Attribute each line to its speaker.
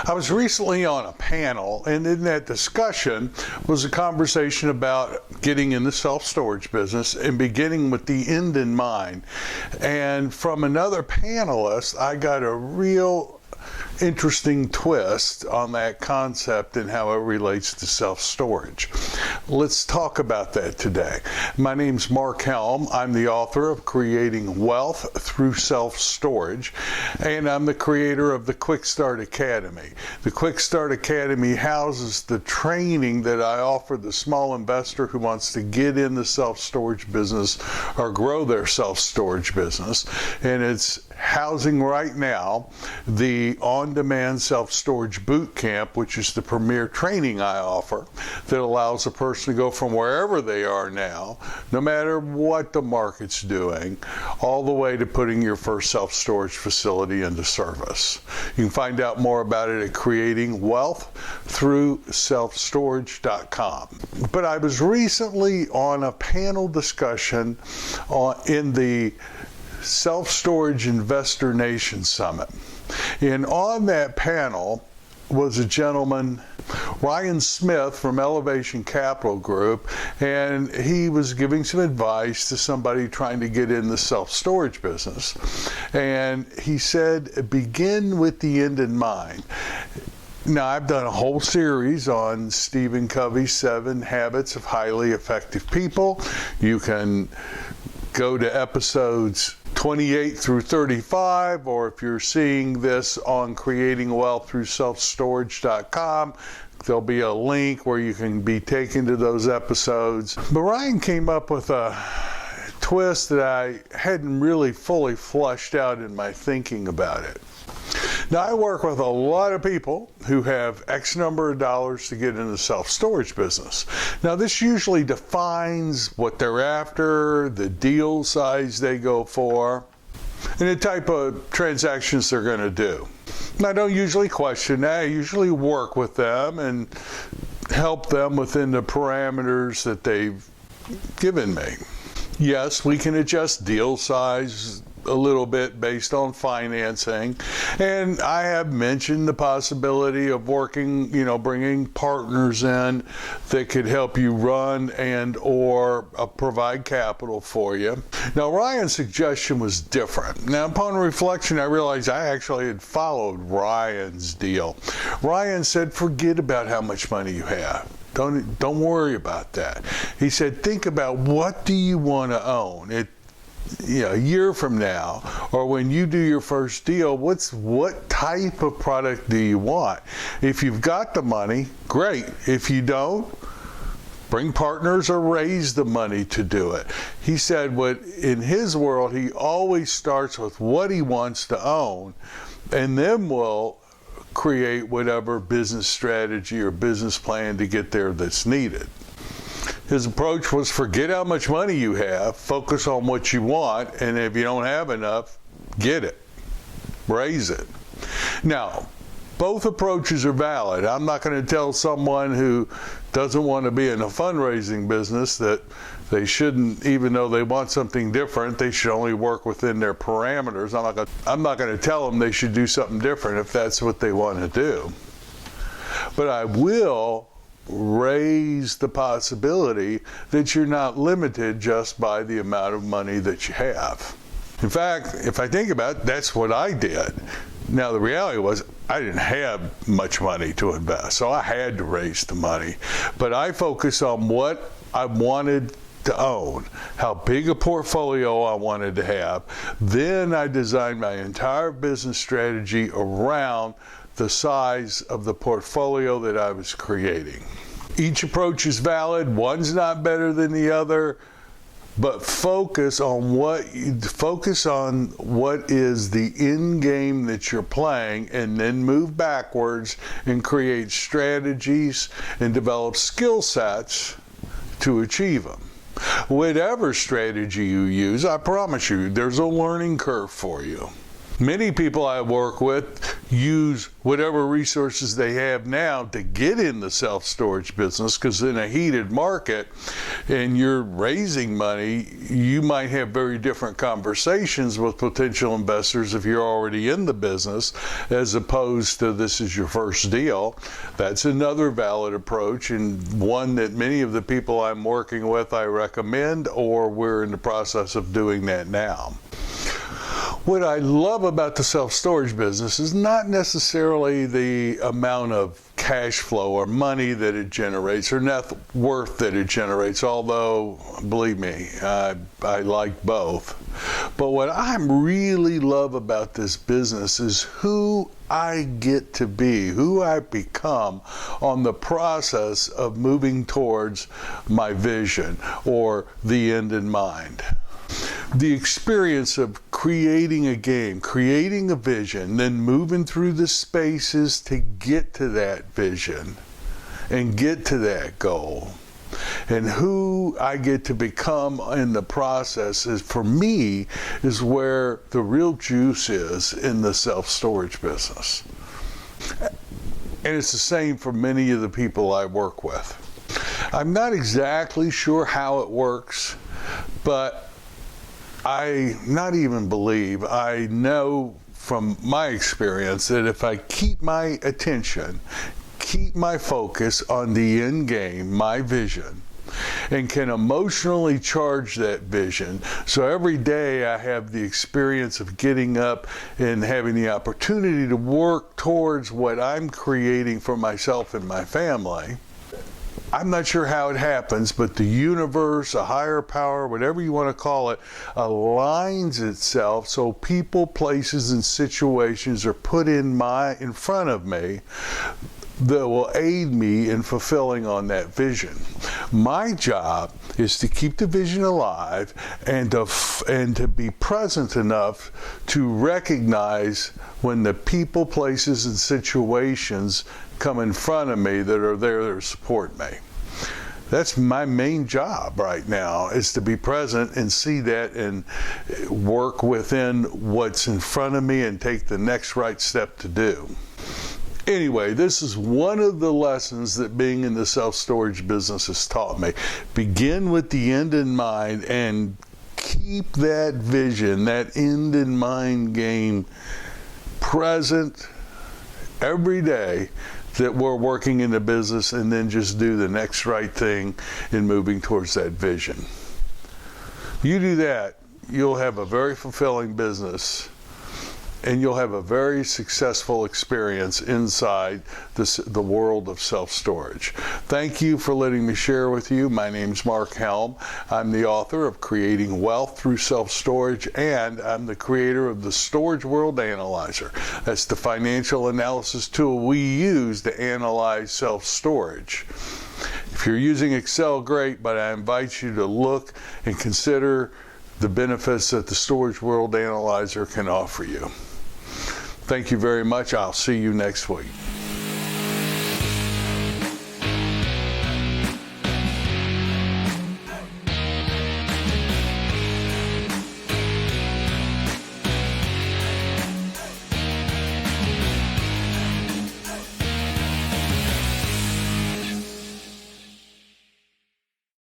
Speaker 1: I was recently on a panel, and in that discussion was a conversation about getting in the self-storage business and beginning with the end in mind. And from another panelist, I got a real interesting twist on that concept and how it relates to self-storage. Let's talk about that today. My name's Mark Helm. I'm the author of Creating Wealth Through Self-Storage, and I'm the creator of the Quick Start Academy. The Quick Start Academy houses the training that I offer the small investor who wants to get in the self-storage business or grow their self-storage business, and it's housing right now the on-demand self-storage boot camp, which is the premier training I offer that allows a person to go from wherever they are now, no matter what the market's doing, all the way to putting your first self-storage facility into service. You can find out more about it at creatingwealththroughselfstorage.com. But I was recently on a panel discussion in the Self-Storage Investor Nation Summit. And on that panel was a gentleman, Ryan Smith from Elevation Capital Group, and he was giving some advice to somebody trying to get in the self-storage business. And he said, begin with the end in mind. Now, I've done a whole series on Stephen Covey's 7 Habits of Highly Effective People. You can go to episodes 28 through 35, or if you're seeing this on creatingwealththroughselfstorage.com, there'll be a link where you can be taken to those episodes. But Ryan came up with a twist that I hadn't really fully flushed out in my thinking about it. Now, I work with a lot of people who have X number of dollars to get in the self-storage business. Now, this usually defines what they're after, the deal size they go for, and the type of transactions they're going to do. And I don't usually question that. I usually work with them and help them within the parameters that they've given me. Yes, we can adjust deal size a little bit based on financing, and I have mentioned the possibility of working, bringing partners in that could help you run and or provide capital for you. Now, Ryan's suggestion was different. Now, upon reflection, I realized I actually had followed Ryan's deal. Ryan said, forget about how much money you have. Don't worry about that. He said, think about what do you want to own. A year from now, or when you do your first deal, what type of product do you want? If you've got the money, great. If you don't, bring partners or raise the money to do it. He said in his world, he always starts with what he wants to own, and then we'll create whatever business strategy or business plan to get there that's needed. His approach was forget how much money you have, focus on what you want, and if you don't have enough, get it, raise it. Now, both approaches are valid. I'm not going to tell someone who doesn't want to be in a fundraising business that they shouldn't, even though they want something different, they should only work within their parameters. I'm not going to tell them they should do something different if that's what they want to do. But I will raise the possibility that you're not limited just by the amount of money that you have. In fact, if I think about it, that's what I did. Now, the reality was I didn't have much money to invest, so I had to raise the money. But I focused on what I wanted to own, how big a portfolio I wanted to have. Then I designed my entire business strategy around the size of the portfolio that I was creating. Each approach is valid. One's not better than the other, but focus on what is the end game that you're playing, and then move backwards and create strategies and develop skill sets to achieve them. Whatever strategy you use, I promise you, there's a learning curve for you. Many people I work with use whatever resources they have now to get in the self-storage business, because in a heated market and you're raising money, you might have very different conversations with potential investors if you're already in the business, as opposed to this is your first deal. That's another valid approach, and one that many of the people I'm working with I recommend, or we're in the process of doing that now. What I love about the self-storage business is not necessarily the amount of cash flow or money that it generates or net worth that it generates, although, believe me, I like both. But what I really love about this business is who I get to be, who I become on the process of moving towards my vision or the end in mind. The experience of creating a game, creating a vision, then moving through the spaces to get to that vision and get to that goal, and who I get to become in the process is, for me, is where the real juice is in the self-storage business. And it's the same for many of the people I work with. I'm not exactly sure how it works, but I know from my experience that if I keep my attention, keep my focus on the end game, my vision, and can emotionally charge that vision, so every day I have the experience of getting up and having the opportunity to work towards what I'm creating for myself and my family. I'm not sure how it happens, but the universe, a higher power, whatever you want to call it, aligns itself so people, places, and situations are put in front of me that will aid me in fulfilling on that vision. My job is to keep the vision alive and to be present enough to recognize when the people, places, and situations come in front of me that are there to support me. That's my main job right now, is to be present and see that and work within what's in front of me and take the next right step to do. Anyway, this is one of the lessons that being in the self-storage business has taught me. Begin with the end in mind and keep that vision, that end in mind game present every day that we're working in the business, and then just do the next right thing in moving towards that vision. You do that, you'll have a very fulfilling business, and you'll have a very successful experience inside the world of self-storage. Thank you for letting me share with you. My name's Mark Helm. I'm the author of Creating Wealth Through Self-Storage, and I'm the creator of the Storage World Analyzer. That's the financial analysis tool we use to analyze self-storage. If you're using Excel, great, but I invite you to look and consider the benefits that the Storage World Analyzer can offer you. Thank you very much. I'll see you next week.